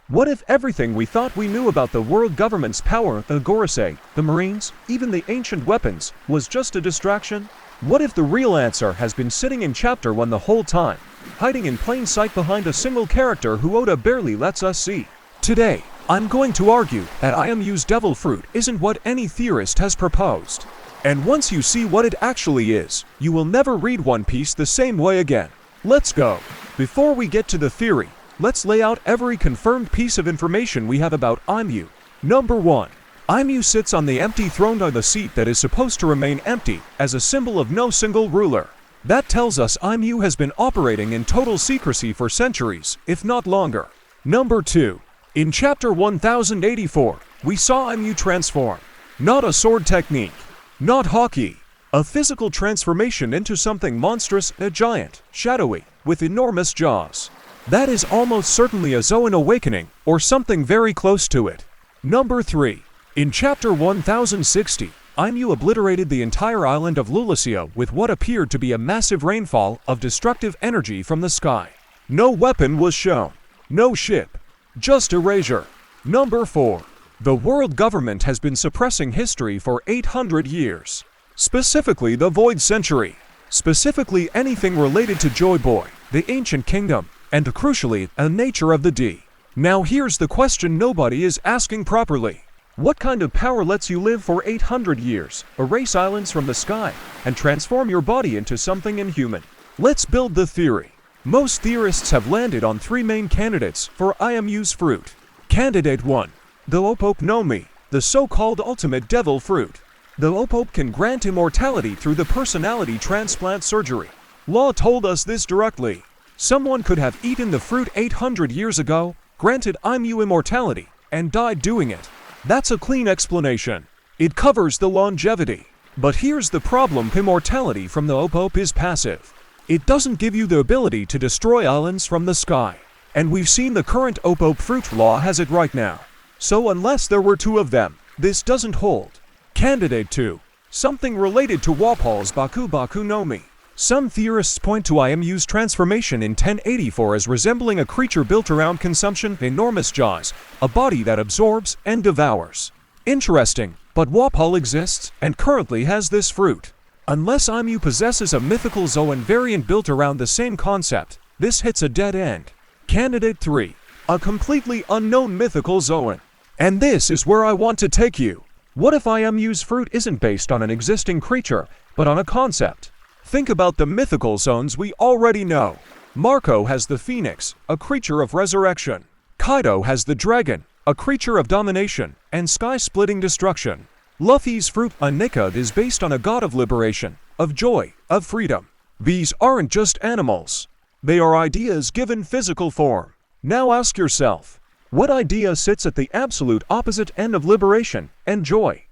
What if everything we thought we knew about the world government's power, the Gorosei, the Marines, even the ancient weapons, was just a distraction? What if the real answer has been sitting in Chapter 1 the whole time, hiding in plain sight behind a single character who Oda barely lets us see? Today, I'm going to argue that Imu'S devil fruit isn't what any theorist has proposed. And once you see what it actually is, you will never read One Piece the same way again. Let's go. Before we get to the theory, let's lay out every confirmed piece of information we have about Imu'S. Number 1. Imu'S sits on the empty throne on the seat that is supposed to remain empty, as a symbol of no single ruler. That tells us Imu'S has been operating in total secrecy for centuries, if not longer. Number 2. In Chapter 1084, we saw Imu'S transform. Not a sword technique. Not hockey. A physical transformation into something monstrous, a giant, shadowy, with enormous jaws. That is almost certainly a Zoan awakening, or something very close to it. Number 3. In Chapter 1060, Imu'S obliterated the entire island of Lulacia with what appeared to be a massive rainfall of destructive energy from the sky. No weapon was shown. No ship. Just erasure. Number 4. The world government has been suppressing history for 800 years. Specifically the Void Century. Specifically anything related to Joy Boy, the Ancient Kingdom, and crucially, the nature of the D. Now here's the question nobody is asking properly. What kind of power lets you live for 800 years, erase islands from the sky, and transform your body into something inhuman? Let's build the theory. Most theorists have landed on 3 main candidates for Imu'S fruit. Candidate 1. The Opope no Mi, the so-called ultimate devil fruit. The Opope can grant immortality through the personality transplant surgery. Law told us this directly. Someone could have eaten the fruit 800 years ago, granted Imu'S immortality, and died doing it. That's a clean explanation. It covers the longevity. But here's the problem: immortality from the Opope is passive. It doesn't give you the ability to destroy islands from the sky. And we've seen the current Opope fruit law has it right now. So unless there were 2 of them, this doesn't hold. Candidate 2. Something related to Walpole's Baku Baku no Mi. Some theorists point to Imu'S transformation in 1084 as resembling a creature built around consumption, enormous jaws, a body that absorbs and devours. Interesting, but Walpole exists and currently has this fruit. Unless Imu'S possesses a mythical Zoan variant built around the same concept, this hits a dead end. Candidate 3. A completely unknown mythical Zoan. And this is where I want to take you. What if Imu'S fruit isn't based on an existing creature, but on a concept? Think about the mythical zones we already know. Marco has the phoenix, a creature of resurrection. Kaido has the dragon, a creature of domination and sky-splitting destruction. Luffy's fruit, a Nikad, is based on a god of liberation, of joy, of freedom. These aren't just animals. They are ideas given physical form. Now ask yourself, what idea sits at the absolute opposite end of liberation and joy?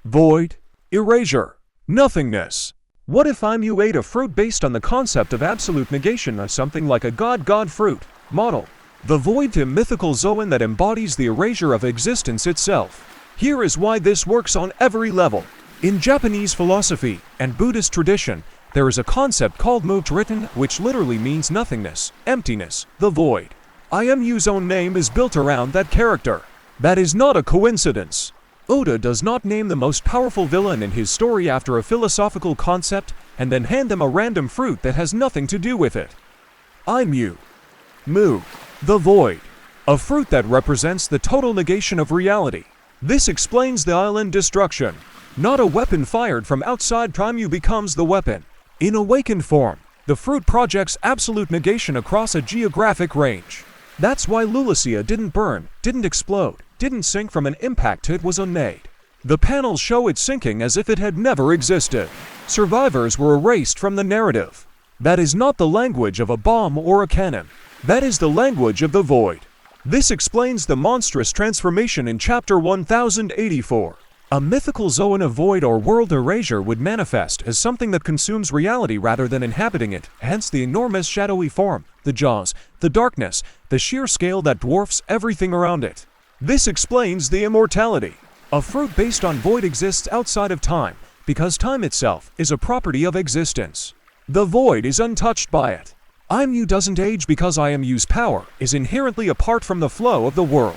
Void, erasure, nothingness. What if Imu'S ate a fruit based on the concept of absolute negation, of something like a god fruit model? The void, a mythical Zoan that embodies the erasure of existence itself. Here is why this works on every level. In Japanese philosophy and Buddhist tradition, there is a concept called Mu'Tritan, which literally means nothingness, emptiness, the void. Imu'S own name is built around that character. That is not a coincidence. Oda does not name the most powerful villain in his story after a philosophical concept and then hand them a random fruit that has nothing to do with it. Imu'S. Mu. The void. A fruit that represents the total negation of reality. This explains the island destruction. Not a weapon fired from outside, Imu'S becomes the weapon. In awakened form, the fruit projects absolute negation across a geographic range. That's why Lulacia didn't burn, didn't explode, didn't sink from an impact. It was unmade. The panels show it sinking as if it had never existed. Survivors were erased from the narrative. That is not the language of a bomb or a cannon. That is the language of the void. This explains the monstrous transformation in Chapter 1084. A mythical Zoan of void or world erasure would manifest as something that consumes reality rather than inhabiting it, hence the enormous shadowy form, the jaws, the darkness, the sheer scale that dwarfs everything around it. This explains the immortality. A fruit based on void exists outside of time, because time itself is a property of existence. The void is untouched by it. Imu doesn't age because Imu's power is inherently apart from the flow of the world.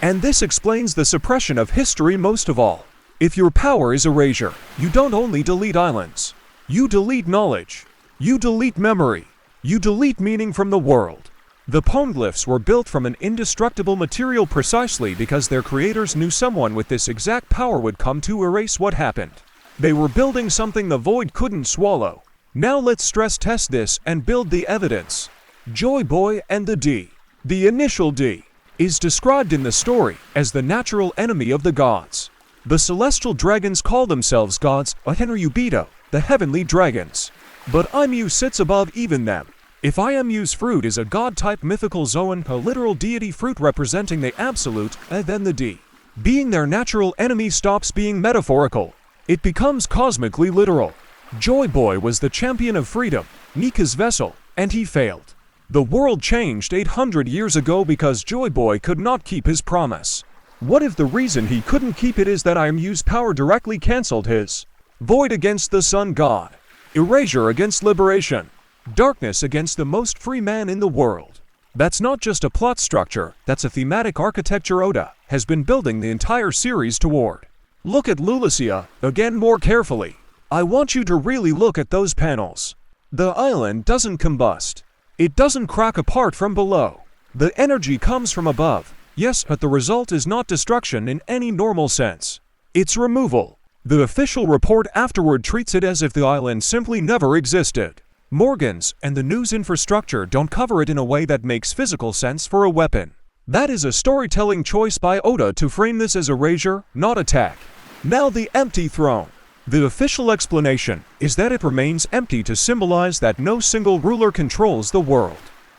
And this explains the suppression of history most of all. If your power is erasure, you don't only delete islands. You delete knowledge. You delete memory. You delete meaning from the world. The poneglyphs were built from an indestructible material precisely because their creators knew someone with this exact power would come to erase what happened. They were building something the void couldn't swallow. Now let's stress test this and build the evidence. Joy Boy and the D, the initial D, is described in the story as the natural enemy of the gods. The celestial dragons call themselves gods, Henryubito, the heavenly dragons. But Imu sits above even them. If Imu's fruit is a god-type mythical zoan, a literal deity fruit representing the absolute, then the D, being their natural enemy, stops being metaphorical. It becomes cosmically literal. Joy Boy was the champion of freedom, Nika's vessel, and he failed. The world changed 800 years ago because Joy Boy could not keep his promise. What if the reason he couldn't keep it is that Imu's power directly cancelled his? Void against the sun god. Erasure against liberation. Darkness against the most free man in the world. That's not just a plot structure, that's a thematic architecture Oda has been building the entire series toward. Look at Lulacia again more carefully. I want you to really look at those panels. The island doesn't combust. It doesn't crack apart from below. The energy comes from above. Yes, but the result is not destruction in any normal sense. It's removal. The official report afterward treats it as if the island simply never existed. Morgans and the news infrastructure don't cover it in a way that makes physical sense for a weapon. That is a storytelling choice by Oda to frame this as erasure, not attack. Now the empty throne. The official explanation is that it remains empty to symbolize that no single ruler controls the world.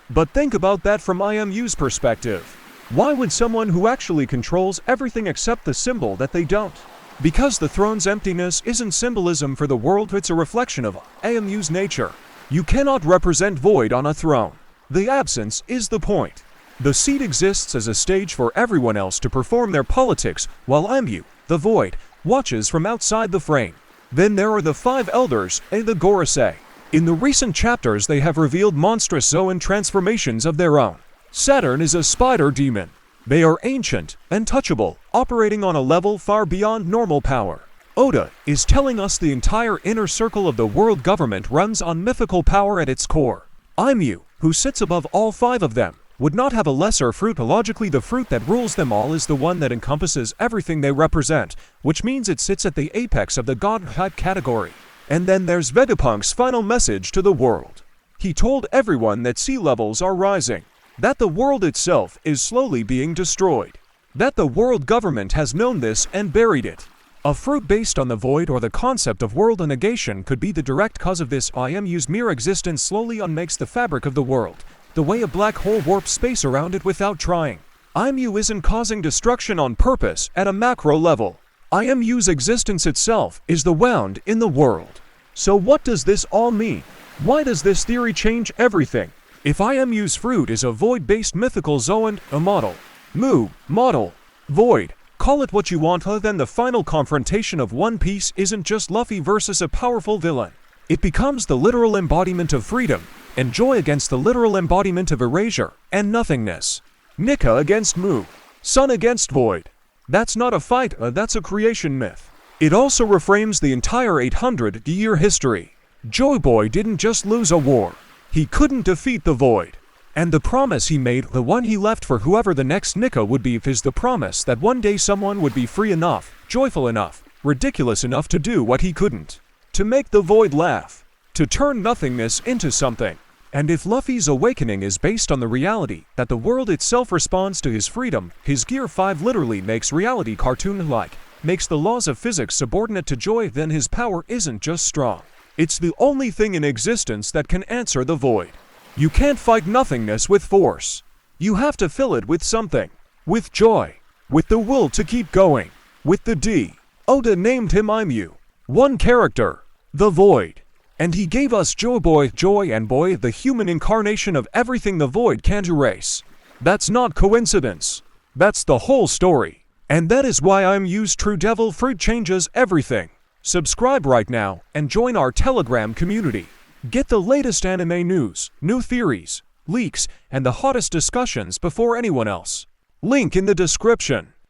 But think about that from Imu's perspective. Why would someone who actually controls everything accept the symbol that they don't? Because the throne's emptiness isn't symbolism for the world, it's a reflection of Imu's nature. You cannot represent void on a throne. The absence is the point. The seat exists as a stage for everyone else to perform their politics, while Imu, the void, watches from outside the frame. Then there are the 5 elders, the Gorosei. In the recent chapters they have revealed monstrous Zoan transformations of their own. Saturn is a spider demon. They are ancient, untouchable, operating on a level far beyond normal power. Oda is telling us the entire inner circle of the world government runs on mythical power at its core. Imu, who sits above all 5 of them, would not have a lesser fruit. Logically, the fruit that rules them all is the one that encompasses everything they represent, which means it sits at the apex of the god-type category. And then there's Vegapunk's final message to the world. He told everyone that sea levels are rising, that the world itself is slowly being destroyed, that the world government has known this and buried it. A fruit based on the void or the concept of world negation could be the direct cause of this. Imu's mere existence slowly unmakes the fabric of the world, the way a black hole warps space around it without trying. Imu isn't causing destruction on purpose at a macro level. Imu's existence itself is the wound in the world. So what does this all mean? Why does this theory change everything? If Imu's fruit is a void-based mythical zoan, a model, void, call it what you want, then the final confrontation of One Piece isn't just Luffy versus a powerful villain. It becomes the literal embodiment of freedom, and joy against the literal embodiment of erasure and nothingness. Nika against Mu, sun against void. That's not a fight, that's a creation myth. It also reframes the entire 800-year history. Joy Boy didn't just lose a war. He couldn't defeat the void. And the promise he made, the one he left for whoever the next Nika would be, is the promise that one day someone would be free enough, joyful enough, ridiculous enough to do what he couldn't. To make the void laugh. To turn nothingness into something. And if Luffy's awakening is based on the reality that the world itself responds to his freedom, his Gear 5 literally makes reality cartoon-like, makes the laws of physics subordinate to joy, then his power isn't just strong. It's the only thing in existence that can answer the void. You can't fight nothingness with force. You have to fill it with something. With joy. With the will to keep going. With the D. Oda named him Imu. One character. The void. And he gave us Joy and Boy, the human incarnation of everything the void can't erase. That's not coincidence. That's the whole story. And that is why Imu's True Devil Fruit changes everything. Subscribe right now and join our Telegram community. Get the latest anime news, new theories, leaks, and the hottest discussions before anyone else. Link in the description.